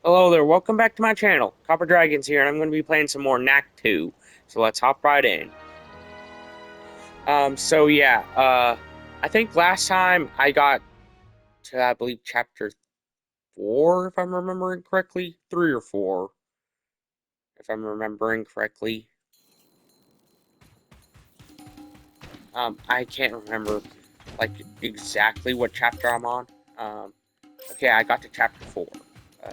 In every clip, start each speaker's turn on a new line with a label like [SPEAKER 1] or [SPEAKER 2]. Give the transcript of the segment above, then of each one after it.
[SPEAKER 1] Hello there, welcome back to my channel. Copper Dragons here, and I'm going to be playing some more Knack 2. So let's hop right in. I think last time I got to, I believe, chapter 4, if I'm remembering correctly. 3 or 4, if I'm remembering correctly. I can't remember, like, exactly what chapter I'm on. Um, okay, I got to chapter 4. Uh,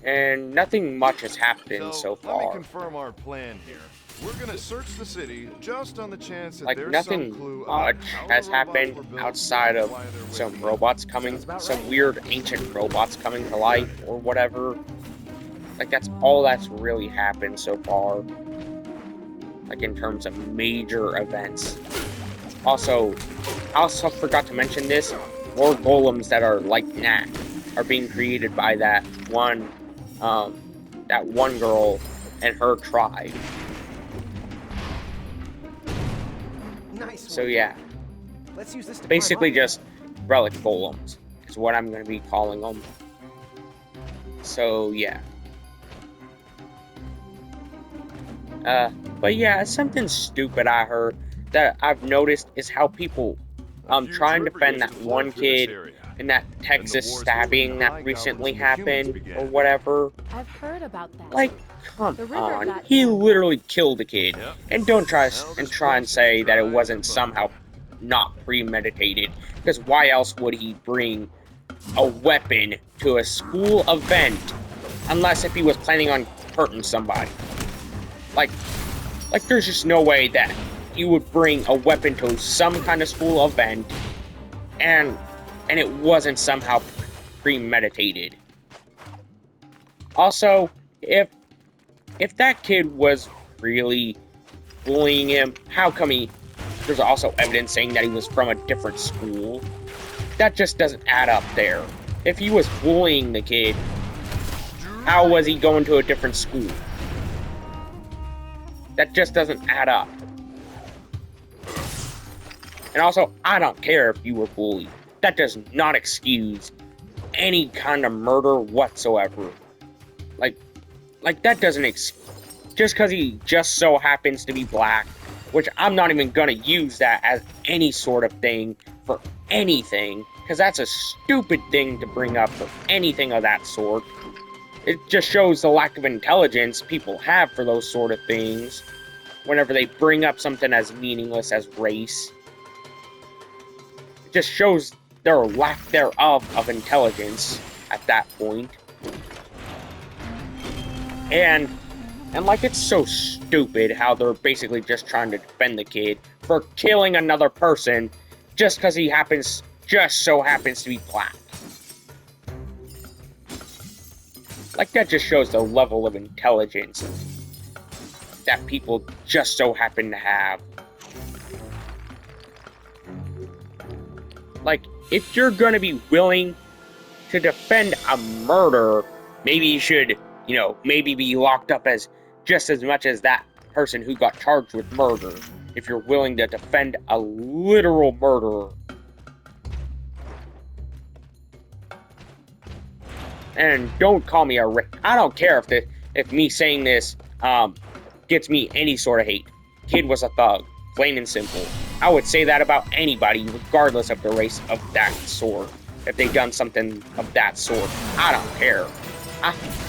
[SPEAKER 1] and nothing much has happened
[SPEAKER 2] So,
[SPEAKER 1] so
[SPEAKER 2] let me
[SPEAKER 1] far.
[SPEAKER 2] confirm our plan here. We're gonna search the city just on the chance that
[SPEAKER 1] Like,
[SPEAKER 2] there's some
[SPEAKER 1] nothing
[SPEAKER 2] clue about
[SPEAKER 1] much
[SPEAKER 2] how the
[SPEAKER 1] has
[SPEAKER 2] robots
[SPEAKER 1] happened
[SPEAKER 2] were built
[SPEAKER 1] outside
[SPEAKER 2] and
[SPEAKER 1] of
[SPEAKER 2] why they're with
[SPEAKER 1] some
[SPEAKER 2] me.
[SPEAKER 1] robots coming,
[SPEAKER 3] Sounds about
[SPEAKER 1] some
[SPEAKER 3] right.
[SPEAKER 1] weird ancient robots coming to life or whatever. Like, that's all that's really happened so far, like, in terms of major events. I also forgot to mention this, more golems that are like Knack are being created by um, that one girl and her tribe.
[SPEAKER 3] Nice
[SPEAKER 1] So
[SPEAKER 3] one.
[SPEAKER 1] yeah,
[SPEAKER 3] Let's use this to climb
[SPEAKER 1] basically
[SPEAKER 3] up.
[SPEAKER 1] just relic golems is what I'm going to be calling them. So yeah. Uh, but yeah, something stupid I heard that I've noticed is how people
[SPEAKER 2] A few
[SPEAKER 1] trying to
[SPEAKER 2] trooper
[SPEAKER 1] defend
[SPEAKER 2] used
[SPEAKER 1] that
[SPEAKER 2] to flow
[SPEAKER 1] one
[SPEAKER 2] through this
[SPEAKER 1] kid
[SPEAKER 2] area.
[SPEAKER 1] in that
[SPEAKER 2] Then the
[SPEAKER 1] Texas
[SPEAKER 2] wars between the
[SPEAKER 1] stabbing that
[SPEAKER 2] High Goblins
[SPEAKER 1] recently
[SPEAKER 2] and the humans
[SPEAKER 1] happened or
[SPEAKER 2] began.
[SPEAKER 1] whatever.
[SPEAKER 4] I've heard about that.
[SPEAKER 1] Like, come
[SPEAKER 4] The river
[SPEAKER 1] on,
[SPEAKER 4] got
[SPEAKER 1] he
[SPEAKER 4] dammed up.
[SPEAKER 1] literally killed a kid,
[SPEAKER 2] Yep.
[SPEAKER 1] and don't try
[SPEAKER 2] Now
[SPEAKER 1] and
[SPEAKER 2] this
[SPEAKER 1] try and
[SPEAKER 2] place is
[SPEAKER 1] say that it
[SPEAKER 2] dry as a
[SPEAKER 1] wasn't
[SPEAKER 2] bone.
[SPEAKER 1] somehow not premeditated. Because why else would he bring a weapon to a school event unless if he was planning on hurting somebody? Like, there's just no way that you would bring a weapon to some kind of school event and it wasn't somehow premeditated. Also, if that kid was really bullying him, how come he there's also evidence saying that he was from a different school? That just doesn't add up there. If he was bullying the kid, how was he going to a different school? That just doesn't add up. And also, I don't care if you were bullied. That does not excuse any kind of murder whatsoever. Like, that doesn't just because he just so happens to be black, which I'm not even gonna use that as any sort of thing for anything, because that's a stupid thing to bring up for anything of that sort. It just shows the lack of intelligence people have for those sort of things whenever they bring up something as meaningless as race. It just shows their lack thereof of intelligence at that point. And like, it's so stupid how they're basically just trying to defend the kid for killing another person just because he just so happens to be black. Like, that just shows the level of intelligence that people just so happen to have. Like, if you're gonna be willing to defend a murder, maybe you should, maybe be locked up as just as much as that person who got charged with murder, if you're willing to defend a literal murderer. And don't call me a I don't care if me saying this gets me any sort of hate. Kid was a thug, plain and simple. I would say that about anybody, regardless of the race of that sort. If they done something of that sort, I don't care.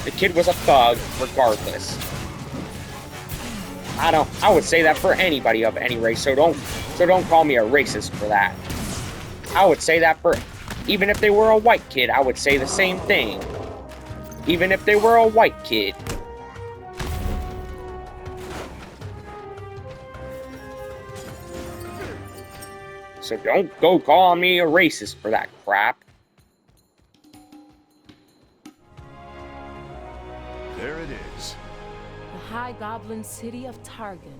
[SPEAKER 1] The kid was a thug, regardless. I would say that for anybody of any race. So don't call me a racist for that. I would say that for even if they were a white kid. I would say the same thing. Even if they were a white kid. So don't go calling me a racist for that crap.
[SPEAKER 2] There it is.
[SPEAKER 4] The High Goblin city of Targon.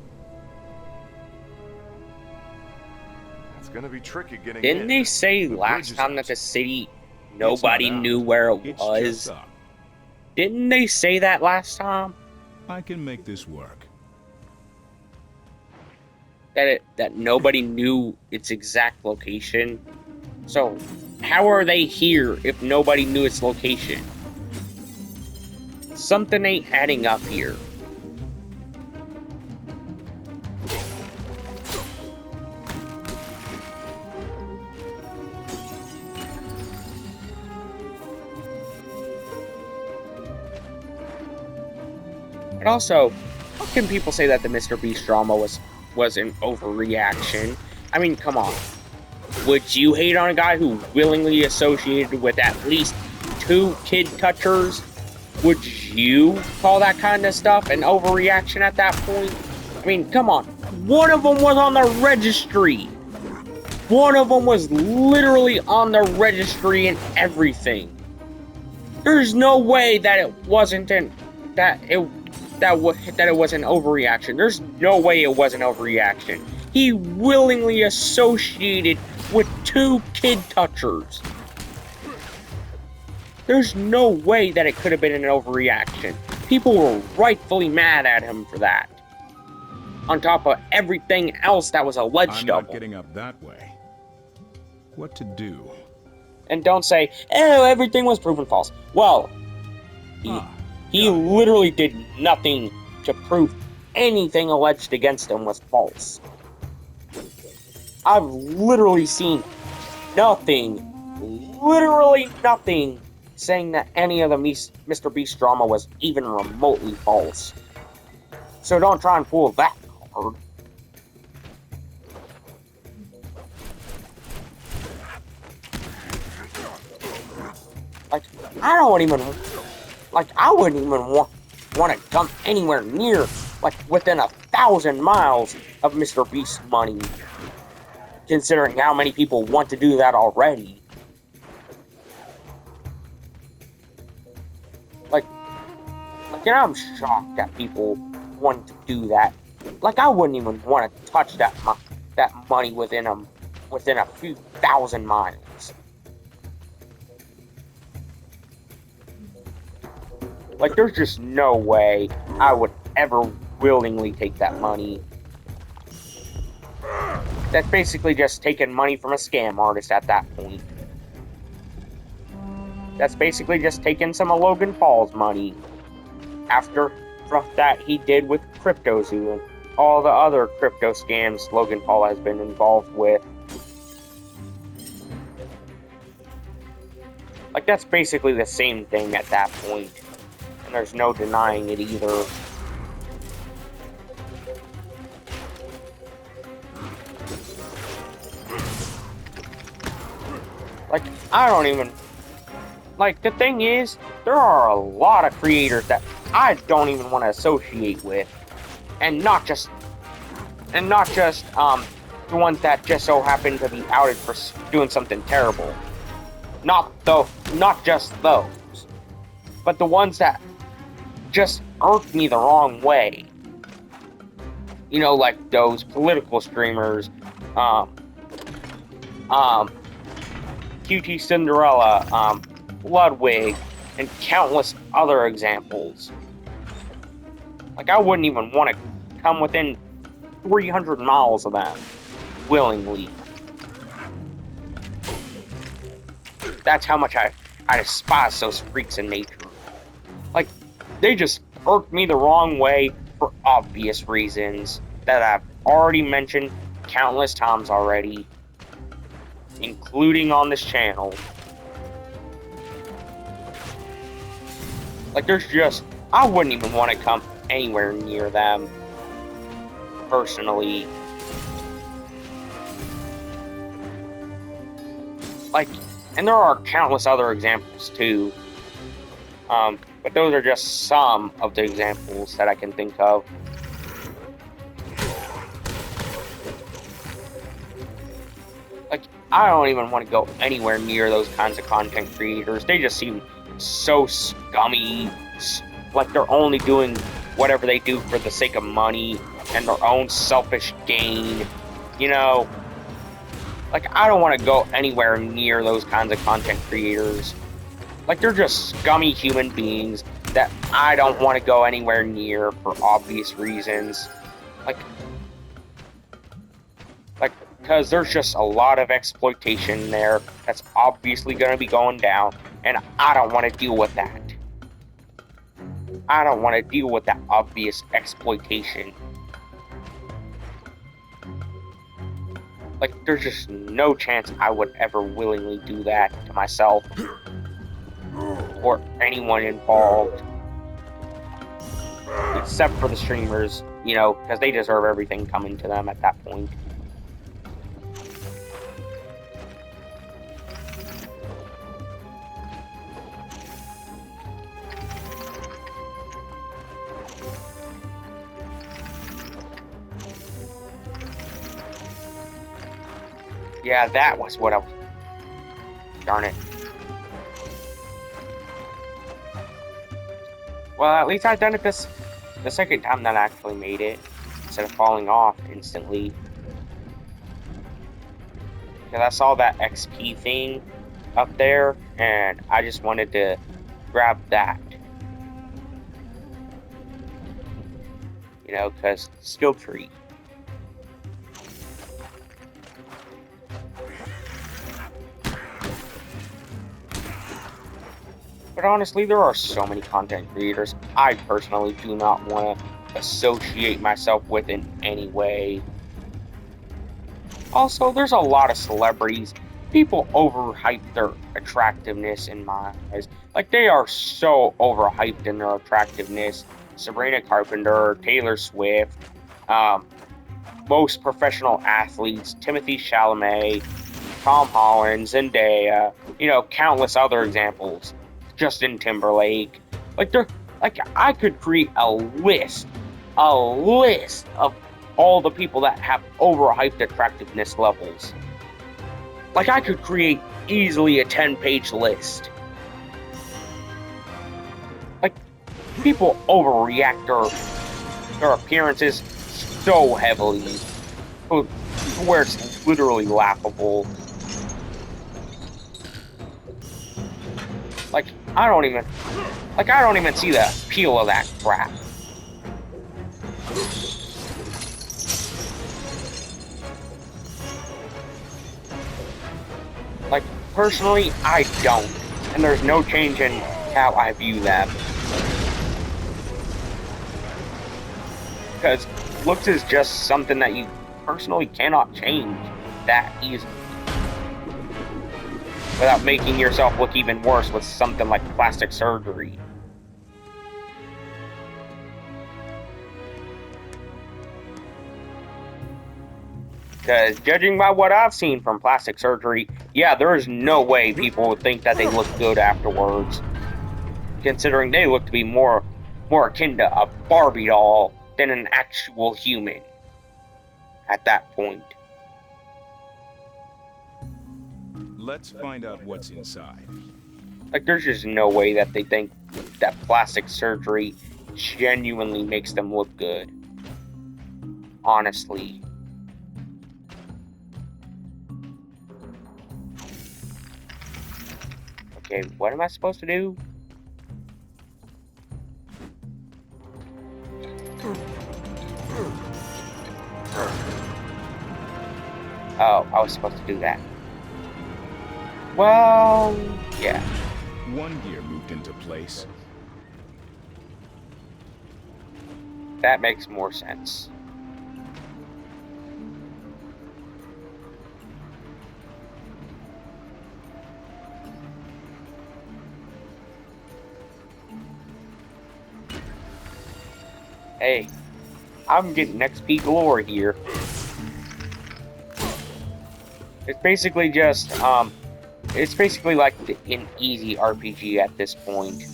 [SPEAKER 2] It's gonna be tricky getting
[SPEAKER 1] Didn't
[SPEAKER 2] in.
[SPEAKER 1] they say
[SPEAKER 2] The
[SPEAKER 1] last
[SPEAKER 2] bridge is
[SPEAKER 1] time
[SPEAKER 2] out.
[SPEAKER 1] that the city,
[SPEAKER 5] It's not
[SPEAKER 1] nobody
[SPEAKER 5] out.
[SPEAKER 1] knew where it
[SPEAKER 5] It's just
[SPEAKER 1] was?
[SPEAKER 5] up.
[SPEAKER 1] Didn't they say that last time?
[SPEAKER 5] I can make this work.
[SPEAKER 1] That nobody knew its exact location? So, how are they here if nobody knew its location? something ain't adding up here. And also, how can people say that the Mr. Beast drama was an overreaction? I mean, come on. Would you hate on a guy who willingly associated with at least 2 kid touchers? Would you call that kind of stuff an overreaction at that point? I mean, come on. One of them was on the registry. One of them was literally on the registry and everything. There's no way that it wasn't an overreaction. There's no way it was an overreaction. He willingly associated with 2 kid touchers. There's no way that it could have been an overreaction. People were rightfully mad at him for that. On top of everything else that was alleged
[SPEAKER 5] I'm
[SPEAKER 1] of
[SPEAKER 5] not
[SPEAKER 1] him.
[SPEAKER 5] getting up that way. What to do?
[SPEAKER 1] And don't say, oh, everything was proven false. Well, he literally did nothing to prove anything alleged against him was false. I've literally seen nothing, literally nothing, saying that any of the Mr. Beast drama was even remotely false. So don't try and pull that card. Like, I wouldn't even want to come anywhere near, like, within 1,000 miles of Mr. Beast's money. Considering how many people want to do that already. Like, and I'm shocked that people want to do that. Like, I wouldn't even want to touch that money within a few thousand miles. Like, there's just no way I would ever willingly take that money. That's basically just taking money from a scam artist at that point. That's basically just taking some of Logan Paul's money. After stuff that he did with CryptoZoo and all the other crypto scams Logan Paul has been involved with. Like, that's basically the same thing at that point. And there's no denying it either. Like, I don't even... Like, the thing is, there are a lot of creators that I don't even want to associate with. And not just, the ones that just so happen to be outed for doing something terrible. Not just those. But the ones that just irk me the wrong way. You know, like those political streamers, QT Cinderella, Ludwig, and countless other examples. Like, I wouldn't even want to come within 300 miles of them, willingly. That's how much I despise those freaks in nature. Like, they just irk me the wrong way for obvious reasons that I've already mentioned countless times already, including on this channel. Like, there's just... I wouldn't even want to come anywhere near them, personally. Like, and there are countless other examples, too. But those are just some of the examples that I can think of. Like, I don't even want to go anywhere near those kinds of content creators. They just seem so scummy. Like, they're only doing whatever they do for the sake of money and their own selfish gain. You know? Like, I don't want to go anywhere near those kinds of content creators. Like, they're just scummy human beings that I don't want to go anywhere near for obvious reasons. Like, because there's just a lot of exploitation there that's obviously going to be going down, and I don't want to deal with that. I don't want to deal with that obvious exploitation. Like, there's just no chance I would ever willingly do that to myself or anyone involved, except for the streamers, you know, because they deserve everything coming to them at that point. Yeah, that was what I was... Darn it. Well, at least I've done it the second time that I actually made it, instead of falling off instantly. Because I saw that XP thing up there, and I just wanted to grab that. You know, because skill tree. But honestly, there are so many content creators I personally do not want to associate myself with in any way. Also, there's a lot of celebrities. People overhype their attractiveness in my eyes. Like, they are so overhyped in their attractiveness. Sabrina Carpenter, Taylor Swift, most professional athletes, Timothy Chalamet, Tom Holland, Zendaya, you know, countless other examples. Justin Timberlake. Like, I could create a list of all the people that have overhyped attractiveness levels. Like, I could create easily a 10-page list. Like, people overreact their appearances so heavily, to where it's literally laughable. Like, I don't even see the appeal of that crap. Like, personally, I don't. And there's no change in how I view them. Because looks is just something that you personally cannot change that easily, without making yourself look even worse with something like plastic surgery. Because judging by what I've seen from plastic surgery, yeah, there is no way people would think that they look good afterwards. Considering they look to be more akin to a Barbie doll than an actual human at that point.
[SPEAKER 5] Let's find out what's inside.
[SPEAKER 1] Like, there's just no way that they think that plastic surgery genuinely makes them look good. Honestly. Okay, what am I supposed to do? Oh, I was supposed to do that. Well, yeah.
[SPEAKER 5] One gear moved into place.
[SPEAKER 1] That makes more sense. Hey, I'm getting XP galore here. It's basically just, it's basically like an easy RPG at this point.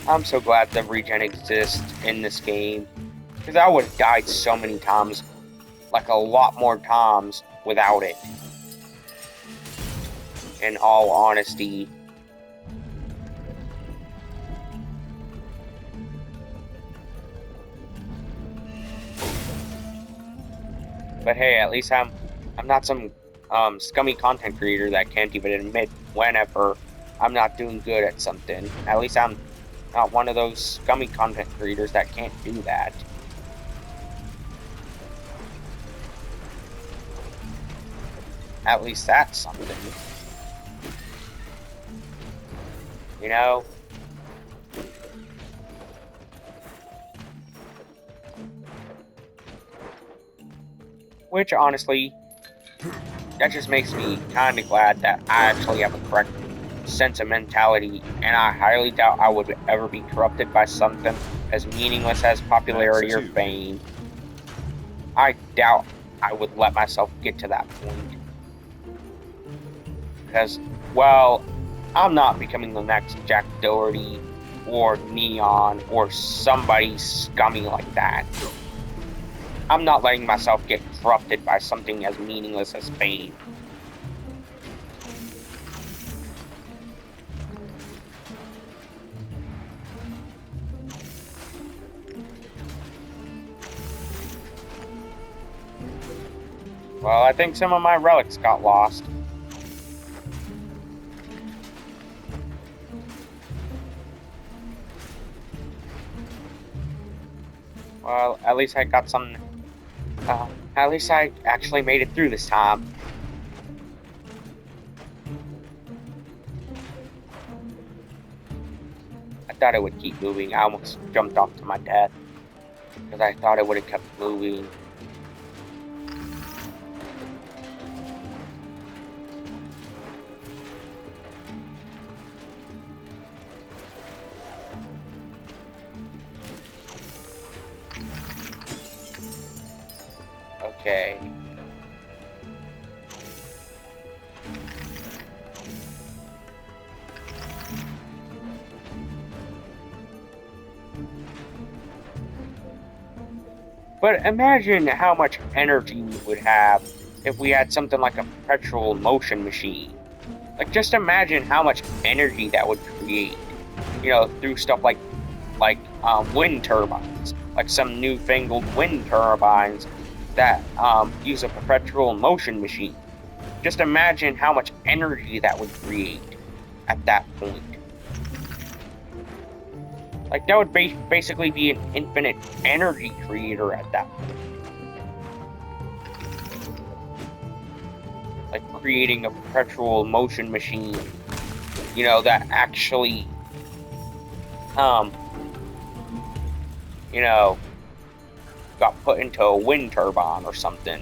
[SPEAKER 1] I'm so glad the regen exists in this game, because I would have died so many times, like a lot more times, without it. In all honesty. But hey, at least I'm not some scummy content creator that can't even admit whenever I'm not doing good at something. At least I'm not one of those scummy content creators that can't do that. At least that's something. You know? Which, honestly, that just makes me kind of glad that I actually have a correct sense of mentality, and I highly doubt I would ever be corrupted by something as meaningless as popularity or fame. I doubt I would let myself get to that point. Because, well, I'm not becoming the next Jack Doherty or Neon or somebody scummy like that. I'm not letting myself get corrupted by something as meaningless as fame. Well, I think some of my relics got lost. Well, at least I got some. At least I actually made it through this time. I thought it would keep moving. I almost jumped off to my death because I thought it would have kept moving. Okay. But imagine how much energy we would have if we had something like a perpetual motion machine. Like, just imagine how much energy that would create. You know, through stuff like wind turbines, like some newfangled wind turbines that use a perpetual motion machine. Just imagine how much energy that would create at that point. Like, that would basically be an infinite energy creator at that point. Like, creating a perpetual motion machine, you know, that actually, you know, got put into a wind turbine or something.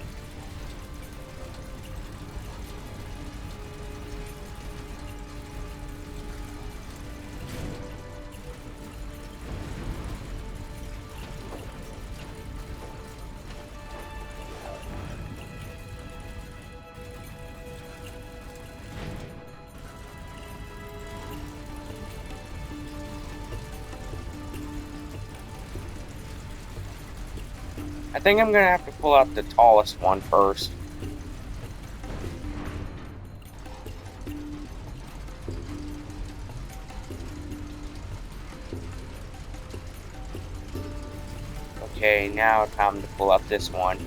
[SPEAKER 1] I think I'm gonna have to pull out the tallest one first. Okay, now time to pull out this one.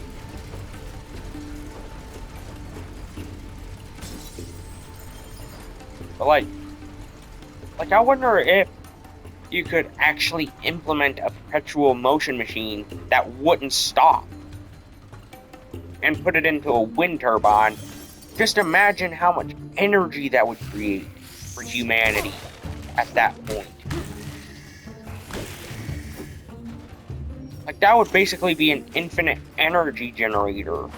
[SPEAKER 1] But like I wonder if you could actually implement a perpetual motion machine that wouldn't stop and put it into a wind turbine. Just imagine how much energy that would create for humanity at that point. Like, that would basically be an infinite energy generator.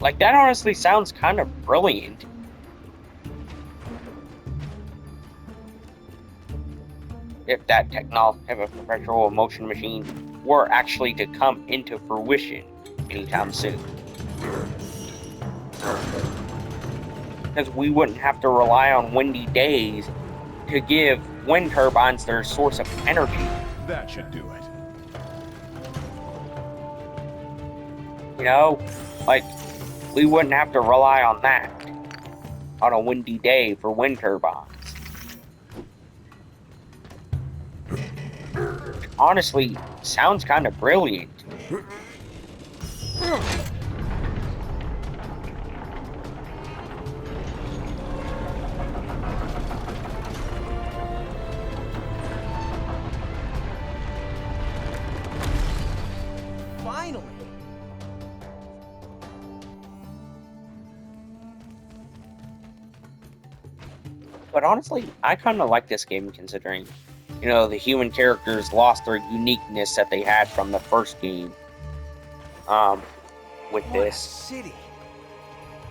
[SPEAKER 1] Like that honestly sounds kind of brilliant. If that technology of a perpetual motion machine were actually to come into fruition anytime soon. Because we wouldn't have to rely on windy days to give wind turbines their source of energy.
[SPEAKER 5] That should do it.
[SPEAKER 1] You know, like, we wouldn't have to rely on that on a windy day for wind turbines. Honestly, sounds kind of brilliant. But honestly, I kind of like this game considering, the human characters lost their uniqueness that they had from the first game. With
[SPEAKER 3] What a
[SPEAKER 1] this,
[SPEAKER 3] city.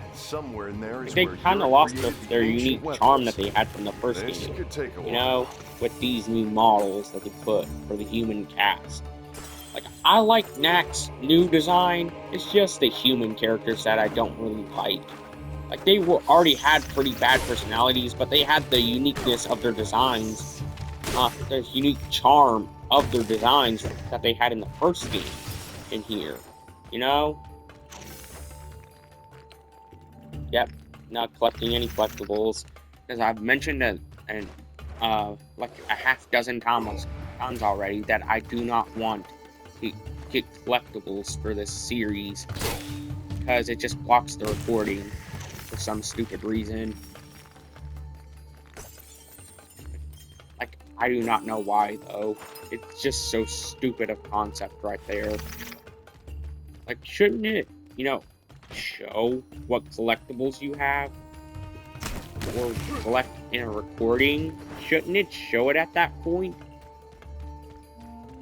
[SPEAKER 2] And somewhere in there is
[SPEAKER 1] they
[SPEAKER 2] where
[SPEAKER 1] kind of
[SPEAKER 2] Europe
[SPEAKER 1] lost
[SPEAKER 2] created the
[SPEAKER 1] their
[SPEAKER 2] ancient
[SPEAKER 1] unique charm
[SPEAKER 2] weapons.
[SPEAKER 1] that they had from the first
[SPEAKER 2] This
[SPEAKER 1] game.
[SPEAKER 2] could take a
[SPEAKER 1] You
[SPEAKER 2] while.
[SPEAKER 1] know, with these new models that they put for the human cast. Like, I like Knack's new design. It's just the human characters that I don't really like. Like, they were already had pretty bad personalities, but they had the uniqueness of their designs, the unique charm of their designs that they had in the first game in here. You know? Yep, not collecting any collectibles. Because I've mentioned like a half dozen times already that I do not want to get collectibles for this series. Because it just blocks the recording for some stupid reason. Like, I do not know why, though. It's just so stupid of concept right there. Like, shouldn't it, show what collectibles you have? Or collect in a recording? Shouldn't it show it at that point?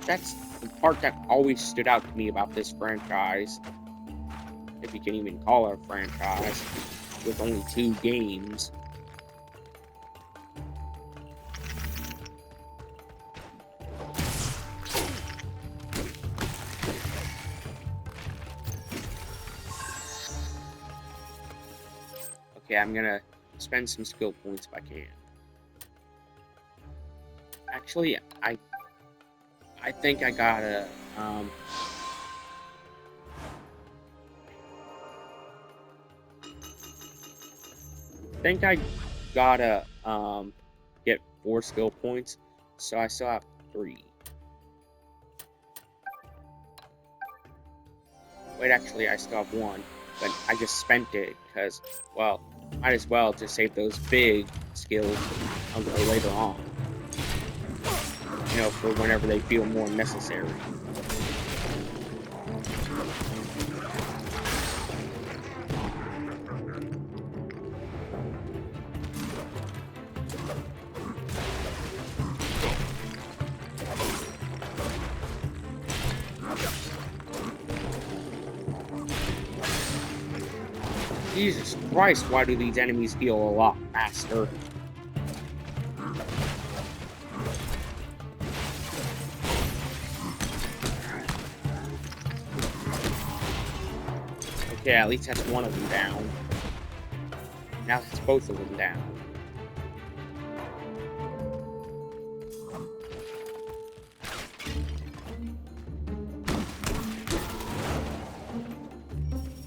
[SPEAKER 1] That's the part that always stood out to me about this franchise. If you can even call it a franchise. With only 2 games. Okay, I'm gonna spend some skill points if I can. Actually, I think I gotta, get 4 skill points, so I still have 3. Wait, actually, I still have 1, but I just spent it, because, well, might as well just save those big skills later on. For whenever they feel more necessary. Jesus Christ, why do these enemies heal a lot faster? Okay, at least that's one of them down. Now that's both of them down.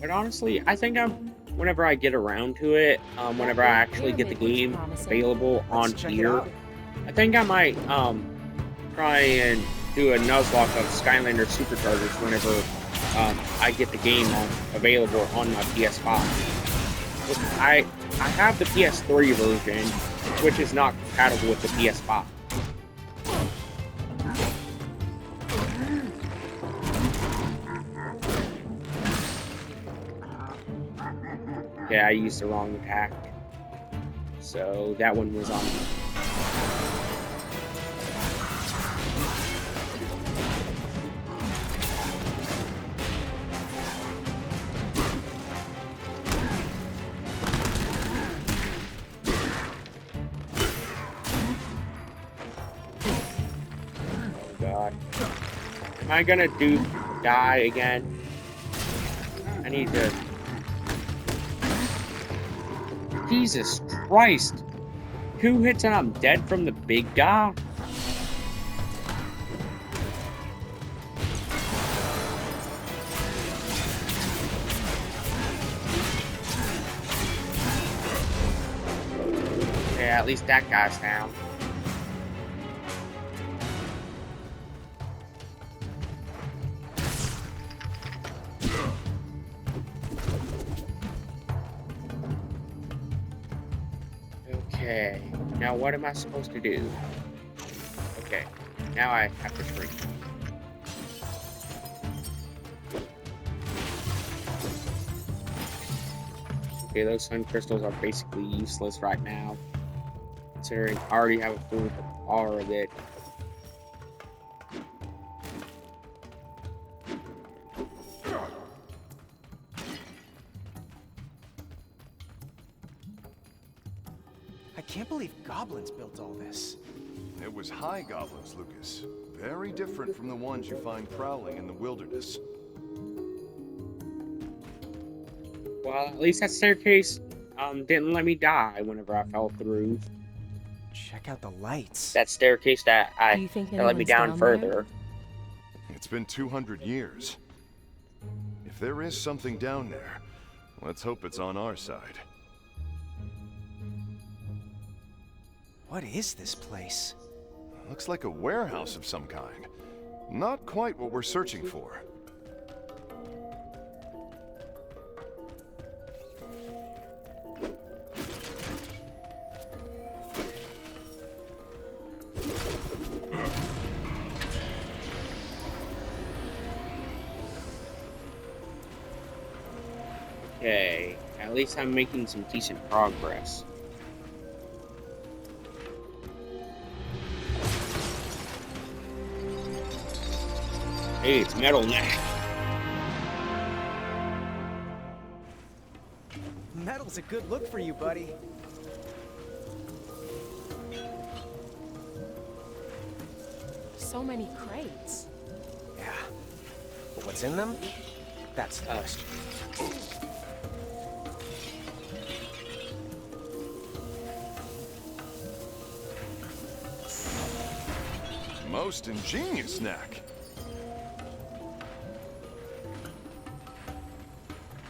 [SPEAKER 1] But honestly, I think whenever I get around to it, whenever I actually get the game available on here, I think I might, try and do a Nuzlocke of Skylander Superchargers whenever, I get the game available on my PS5. I have the PS3 version, which is not compatible with the PS5. Okay, I used the wrong attack. So that one was on me. Oh god. Am I gonna die again? I need to... Jesus Christ! 2 hits and I'm dead from the big guy? Okay, at least that guy's down. Okay, now what am I supposed to do? Okay, now I have to shrink. Okay, those sun crystals are basically useless right now. considering I already have a full power of it.
[SPEAKER 3] I can't believe goblins built all this.
[SPEAKER 2] It was high goblins, Lucas. Very different from the ones you find prowling in the wilderness.
[SPEAKER 1] Well, at least that staircase didn't let me die whenever I fell through.
[SPEAKER 3] Check out the lights.
[SPEAKER 1] That staircase that
[SPEAKER 4] Do you think
[SPEAKER 1] that let me
[SPEAKER 4] anyone's
[SPEAKER 1] down
[SPEAKER 4] down
[SPEAKER 1] further.
[SPEAKER 4] there?
[SPEAKER 2] It's been 200 years. If there is something down there, let's hope it's on our side.
[SPEAKER 3] What is this place?
[SPEAKER 2] Looks like a warehouse of some kind. Not quite what we're searching for.
[SPEAKER 1] Okay, at least I'm making some decent progress. Hey, it's Metal Knack.
[SPEAKER 3] Metal's a good look for you, buddy.
[SPEAKER 4] So many crates.
[SPEAKER 3] Yeah. But what's in them? That's the question.
[SPEAKER 2] Most ingenious Knack.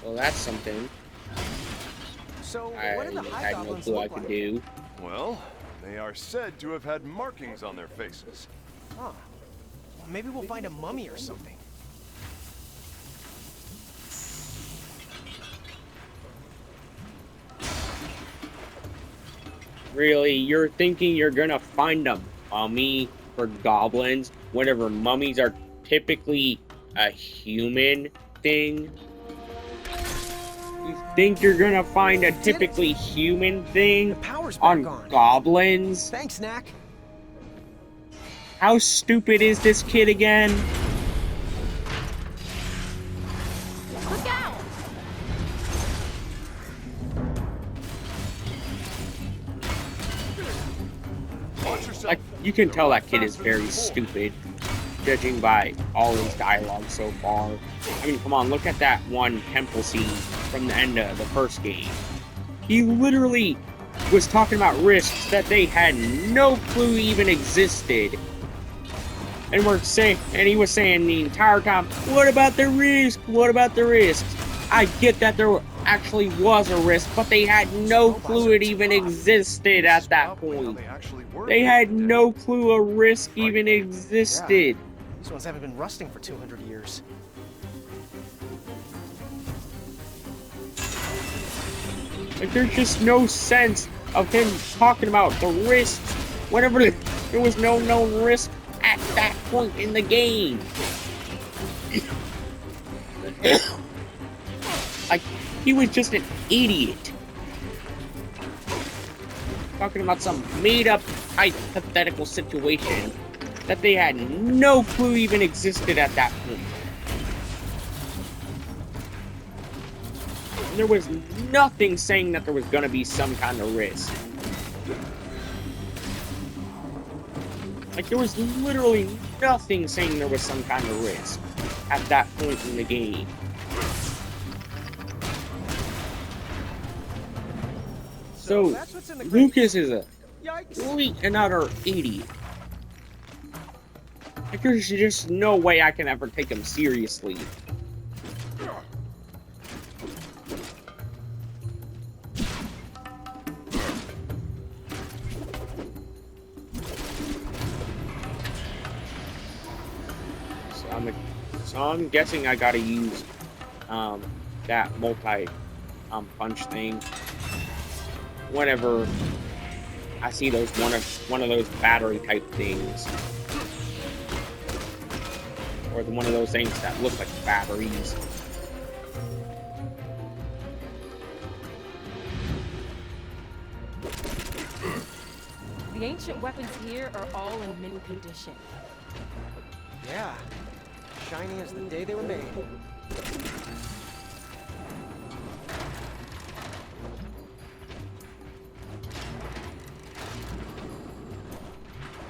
[SPEAKER 1] Well, that's something
[SPEAKER 3] So,
[SPEAKER 1] I
[SPEAKER 3] what do the high
[SPEAKER 1] had no
[SPEAKER 3] goblins
[SPEAKER 1] clue I
[SPEAKER 3] look
[SPEAKER 1] could
[SPEAKER 3] like?
[SPEAKER 1] do.
[SPEAKER 2] Well, they are said to have had markings on their faces.
[SPEAKER 3] Huh. Well, maybe we'll find a mummy or something.
[SPEAKER 1] Really, you're thinking you're gonna find a mummy for goblins whenever mummies are typically a human thing? You think you're gonna find a typically human thing
[SPEAKER 3] The power's back
[SPEAKER 1] on
[SPEAKER 3] on.
[SPEAKER 1] goblins?
[SPEAKER 3] Thanks, Knack.
[SPEAKER 1] How stupid is this kid again?
[SPEAKER 4] Look out!
[SPEAKER 2] Watch yourself.
[SPEAKER 1] Like, you can tell that kid is very stupid, judging by all his dialogue so far. I mean, come on, look at that one temple scene from the end of the first game. He literally was talking about risks that they had no clue even existed. And he was saying the entire time, what about the risk? What about the risks? I get that there actually was a risk, but they had no clue it even existed at that
[SPEAKER 2] How
[SPEAKER 1] point.
[SPEAKER 2] they actually were
[SPEAKER 1] They
[SPEAKER 2] back
[SPEAKER 1] had
[SPEAKER 2] in the day.
[SPEAKER 1] no clue a risk even existed.
[SPEAKER 3] These ones haven't been rusting for 200 years.
[SPEAKER 1] Like, there's just no sense of him talking about the risks whenever there was no known risk at that point in the game. Like, he was just an idiot. Talking about some made-up hypothetical situation that they had no clue even existed at that point. There was nothing saying that there was gonna be some kind of risk. Like, there was literally nothing saying there was some kind of risk at that point in the game. So,
[SPEAKER 3] that's what's in the crate.
[SPEAKER 1] Lucas is a
[SPEAKER 3] Yikes.
[SPEAKER 1] complete and utter idiot. Like, there's just no way I can ever take him seriously. So I'm guessing I gotta use that multi punch thing whenever I see those one of those battery type things, or one of those things that look like batteries.
[SPEAKER 4] The ancient weapons here are all in mint condition.
[SPEAKER 3] Yeah. Shiny as the day they were made.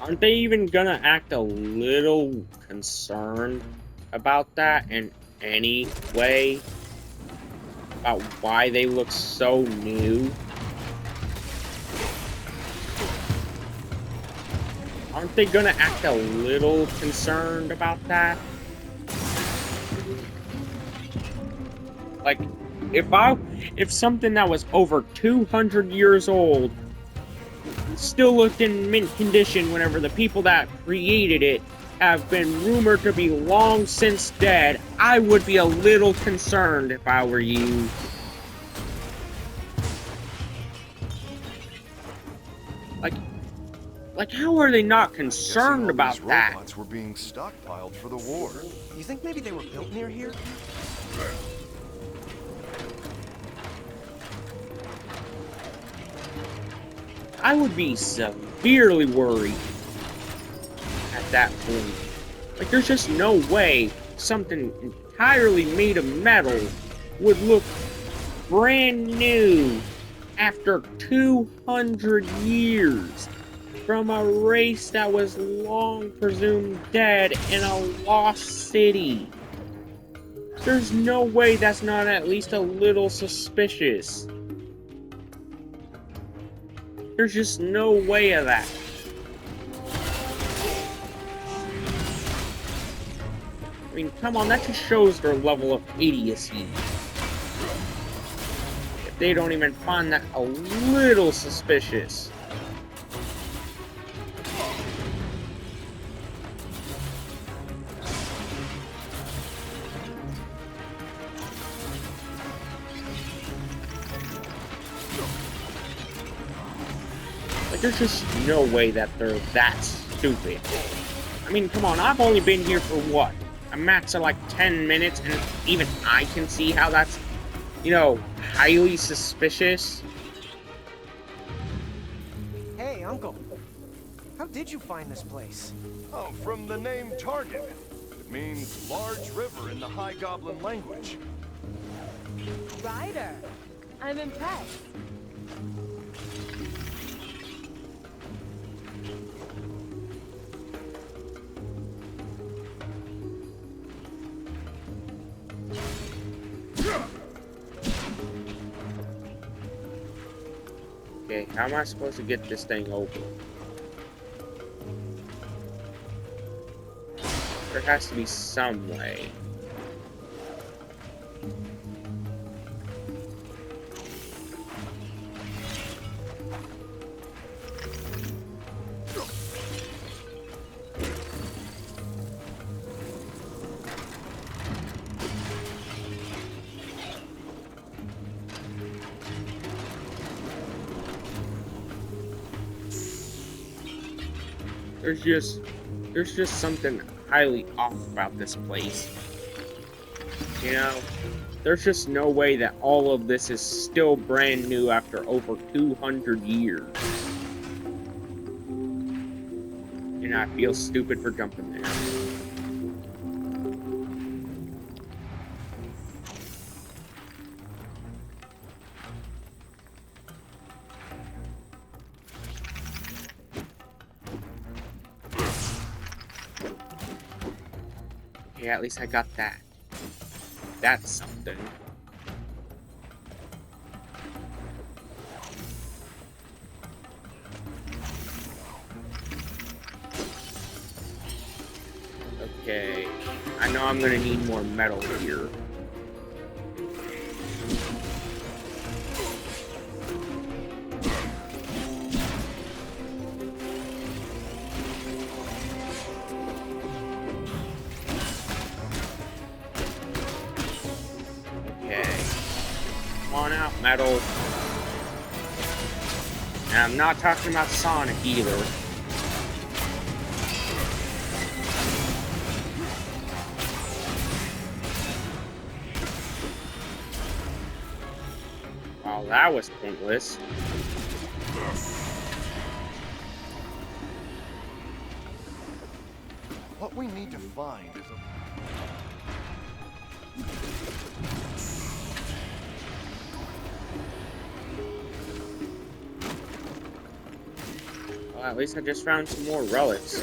[SPEAKER 1] Aren't they even gonna act a little concerned about that in any way? About why they look so new? Aren't they gonna act a little concerned about that? Like, if something that was over 200 years old still looked in mint condition whenever the people that created it have been rumored to be long since dead, I would be a little concerned if I were you. Like, how are they not concerned about
[SPEAKER 2] these
[SPEAKER 1] that?
[SPEAKER 2] robots were being stockpiled for the war.
[SPEAKER 3] You think maybe they were built near here?
[SPEAKER 1] I would be severely worried at that point. Like, there's just no way something entirely made of metal would look brand new after 200 years from a race that was long presumed dead in a lost city. There's no way that's not at least a little suspicious. There's just no way of that. I mean, come on, that just shows their level of idiocy. If they don't even find that a little suspicious. Like, there's just no way that they're that stupid. I mean, come on, I've only been here for what? A max of like 10 minutes, and even I can see how that's, you know, highly suspicious.
[SPEAKER 3] Hey, Uncle. How did you find this place?
[SPEAKER 2] Oh, from the name Target. It means large river in the High Goblin language.
[SPEAKER 4] Ryder, I'm impressed.
[SPEAKER 1] Okay, how am I supposed to get this thing over? There has to be some way. There's just something highly off about this place. You know, there's just no way that all of this is still brand new after over 200 years. And I feel stupid for jumping there. Yeah, at least I got that. That's something. Okay. I know I'm gonna need more metal here. Metal. And I'm not talking about Sonic either. Well, that was pointless.
[SPEAKER 2] What we need to find is a...
[SPEAKER 1] Well, at least I just found some more relics,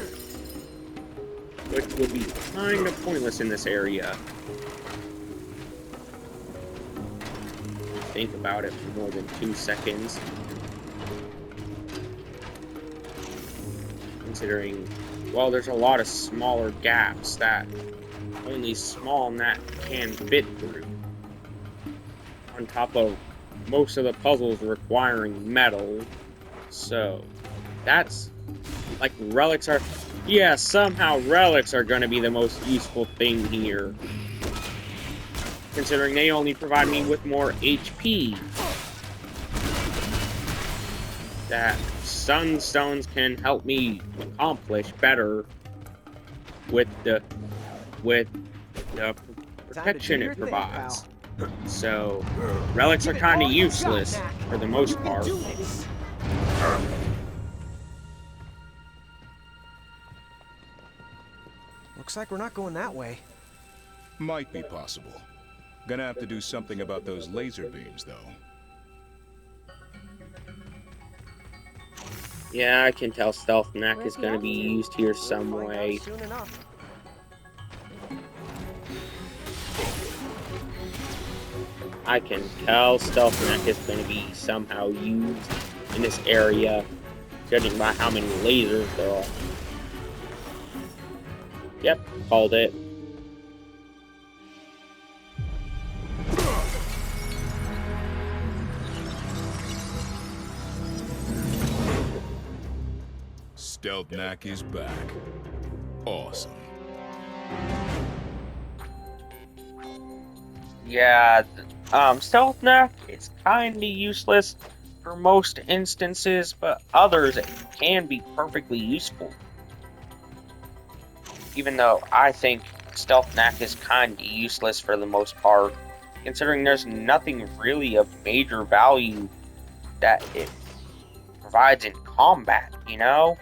[SPEAKER 1] which would be kind of pointless in this area. Think about it for more than 2 seconds. Considering, well, there's a lot of smaller gaps that only small Knack can fit through. On top of most of the puzzles requiring metal. So, that's, like, relics are, yeah, somehow relics are going to be the most useful thing here. Considering they only provide me with more HP. That sunstones can help me accomplish better with the protection it provides. So, relics are kind of useless for the most part.
[SPEAKER 3] Looks like we're not going that way.
[SPEAKER 5] Might be possible. Gonna have to do something about those laser beams, though.
[SPEAKER 1] Yeah, I can tell Stealth Knack is going to be used here some way.
[SPEAKER 3] Soon enough.
[SPEAKER 1] I can tell Stealth Knack is going to be somehow used in this area, judging by how many lasers there are. Yep, called it.
[SPEAKER 5] Stealth Knack is back. Awesome.
[SPEAKER 1] Yeah, Stealth Knack is kinda useless for most instances, but others it can be perfectly useful. Even though I think Stealth Knack is kinda useless for the most part, considering there's nothing really of major value that it provides in combat, you know?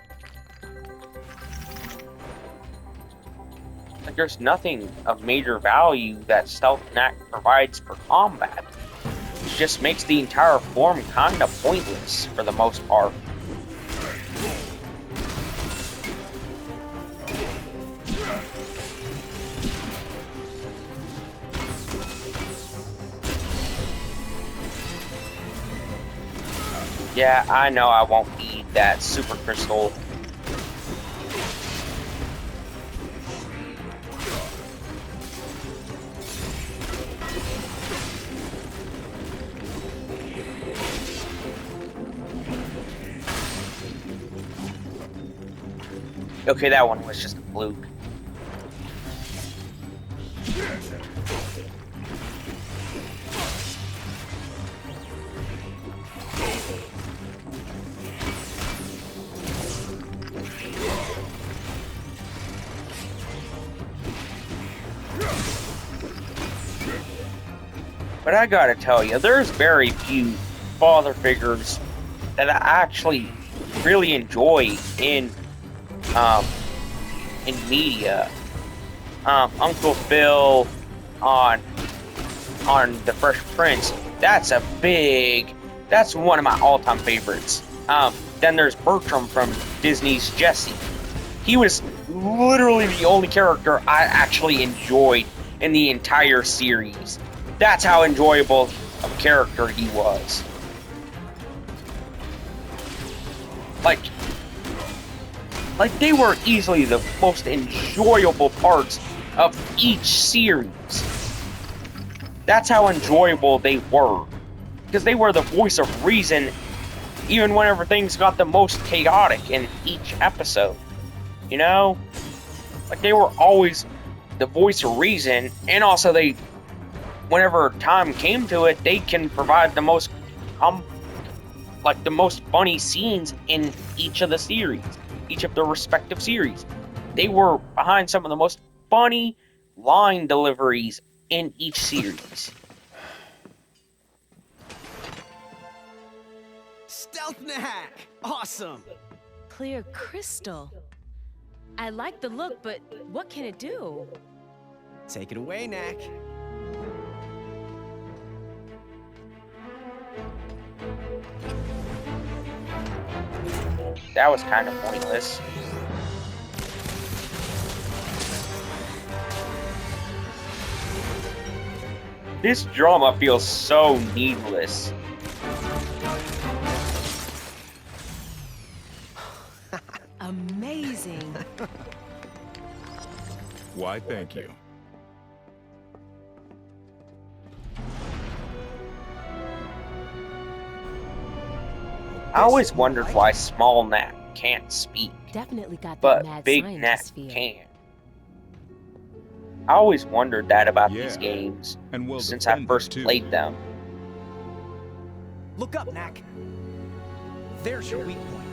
[SPEAKER 1] Like, there's nothing of major value that Stealth Knack provides for combat. It just makes the entire form kinda pointless for the most part. Yeah, I know I won't need that super crystal. Okay, that one was just a fluke. But I gotta tell you, there's very few father figures that I actually really enjoy in media. Uncle Phil on The Fresh Prince, that's one of my all-time favorites. Then there's Bertram from Disney's Jessie. He was literally the only character I actually enjoyed in the entire series. That's how enjoyable of a character he was. Like they were easily the most enjoyable parts of each series. That's how enjoyable they were. Because they were the voice of reason, even whenever things got the most chaotic in each episode. You know? Like, they were always the voice of reason, and also whenever time came to it, they can provide the most, the most funny scenes in each of the series. Each of their respective series. They were behind some of the most funny line deliveries in each series.
[SPEAKER 6] Stealth Knack! Awesome!
[SPEAKER 4] Clear crystal. I like the look, but what can it do?
[SPEAKER 3] Take it away, Knack.
[SPEAKER 1] That was kind of pointless. This drama feels so needless.
[SPEAKER 4] Amazing.
[SPEAKER 5] Why, thank you.
[SPEAKER 1] I always wondered why small Knack can't speak,
[SPEAKER 4] Definitely got that
[SPEAKER 1] but
[SPEAKER 4] mad
[SPEAKER 1] big Knack
[SPEAKER 4] scientist feel.
[SPEAKER 1] can. I always wondered that about
[SPEAKER 5] Yeah,
[SPEAKER 1] these games
[SPEAKER 5] and well
[SPEAKER 1] since I
[SPEAKER 5] defended,
[SPEAKER 1] first
[SPEAKER 5] too.
[SPEAKER 1] played them.
[SPEAKER 3] Look up, Knack. There's your weak point.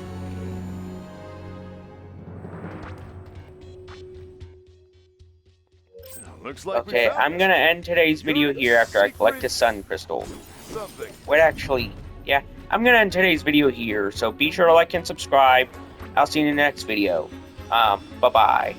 [SPEAKER 2] Looks like we
[SPEAKER 1] Okay,
[SPEAKER 2] found
[SPEAKER 1] I'm gonna end today's video here after I collect a sun crystal.
[SPEAKER 2] something.
[SPEAKER 1] Wait, actually, yeah, I'm gonna end today's video here, so be sure to like and subscribe. I'll see you in the next video. Bye-bye.